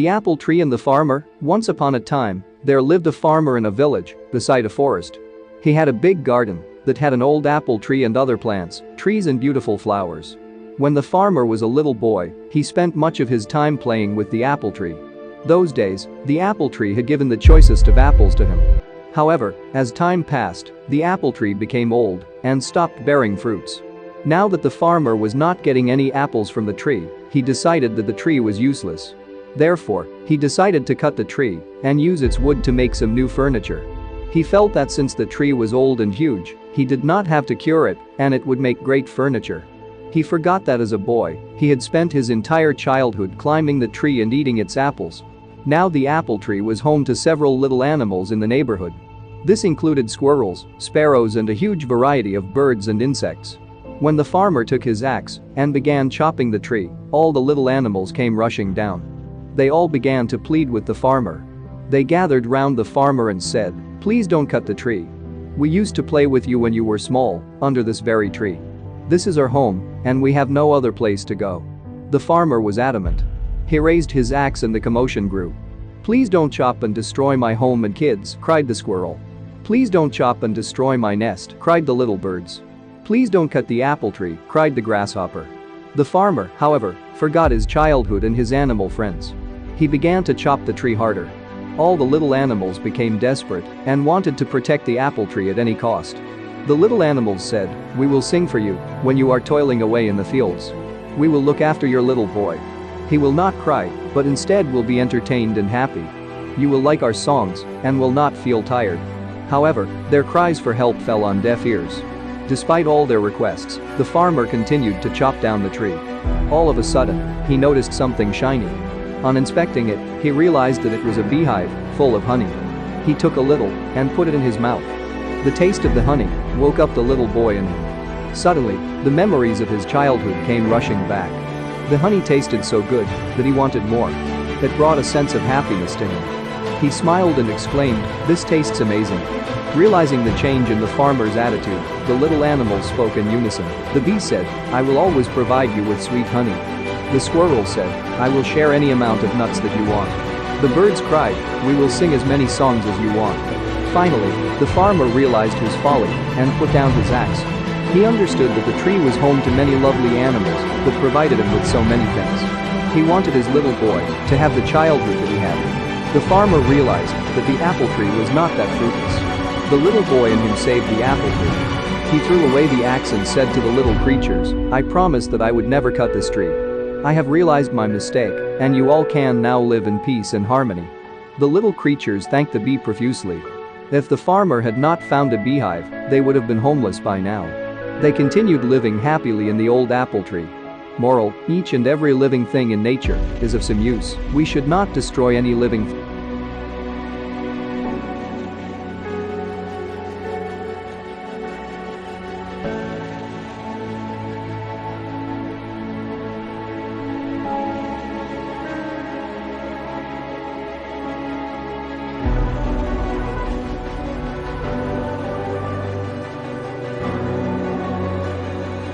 The apple tree and the farmer. Once upon a time, there lived a farmer in a village beside a forest. He had a big garden that had an old apple tree and other plants, trees and beautiful flowers. When the farmer was a little boy, he spent much of his time playing with the apple tree. Those days, the apple tree had given the choicest of apples to him. However, as time passed, the apple tree became old and stopped bearing fruits. Now that the farmer was not getting any apples from the tree, he decided that the tree was useless. Therefore, he decided to cut the tree and use its wood to make some new furniture. He felt that since the tree was old and huge, he did not have to cure it and it would make great furniture. He forgot that as a boy, he had spent his entire childhood climbing the tree and eating its apples. Now the apple tree was home to several little animals in the neighborhood. This included squirrels, sparrows and a huge variety of birds and insects. When the farmer took his axe and began chopping the tree, all the little animals came rushing down. They all began to plead with the farmer. They gathered round the farmer and said, "Please don't cut the tree. We used to play with you when you were small, under this very tree. This is our home, and we have no other place to go." The farmer was adamant. He raised his axe and the commotion grew. "Please don't chop and destroy my home and kids," cried the squirrel. "Please don't chop and destroy my nest," cried the little birds. "Please don't cut the apple tree," cried the grasshopper. The farmer, however, forgot his childhood and his animal friends. He began to chop the tree harder. All the little animals became desperate and wanted to protect the apple tree at any cost. The little animals said, "We will sing for you when you are toiling away in the fields. We will look after your little boy. He will not cry, but instead will be entertained and happy. You will like our songs and will not feel tired." However, their cries for help fell on deaf ears. Despite all their requests, the farmer continued to chop down the tree. All of a sudden, he noticed something shiny. On inspecting it, he realized that it was a beehive full of honey. He took a little and put it in his mouth. The taste of the honey woke up the little boy in him. Suddenly, the memories of his childhood came rushing back. The honey tasted so good that he wanted more. It brought a sense of happiness to him. He smiled and exclaimed, "This tastes amazing." Realizing the change in the farmer's attitude, the little animals spoke in unison. The bee said, "I will always provide you with sweet honey." The squirrel said, "I will share any amount of nuts that you want." The birds cried, "We will sing as many songs as you want." Finally, the farmer realized his folly and put down his axe. He understood that the tree was home to many lovely animals that provided him with so many things. He wanted his little boy to have the childhood that he had. The farmer realized that the apple tree was not that fruitless. The little boy in him saved the apple tree. He threw away the axe and said to the little creatures, "I promised that I would never cut this tree. I have realized my mistake, and you all can now live in peace and harmony." The little creatures thanked the bee profusely. If the farmer had not found a beehive, they would have been homeless by now. They continued living happily in the old apple tree. Moral: each and every living thing in nature is of some use. We should not destroy any living thing.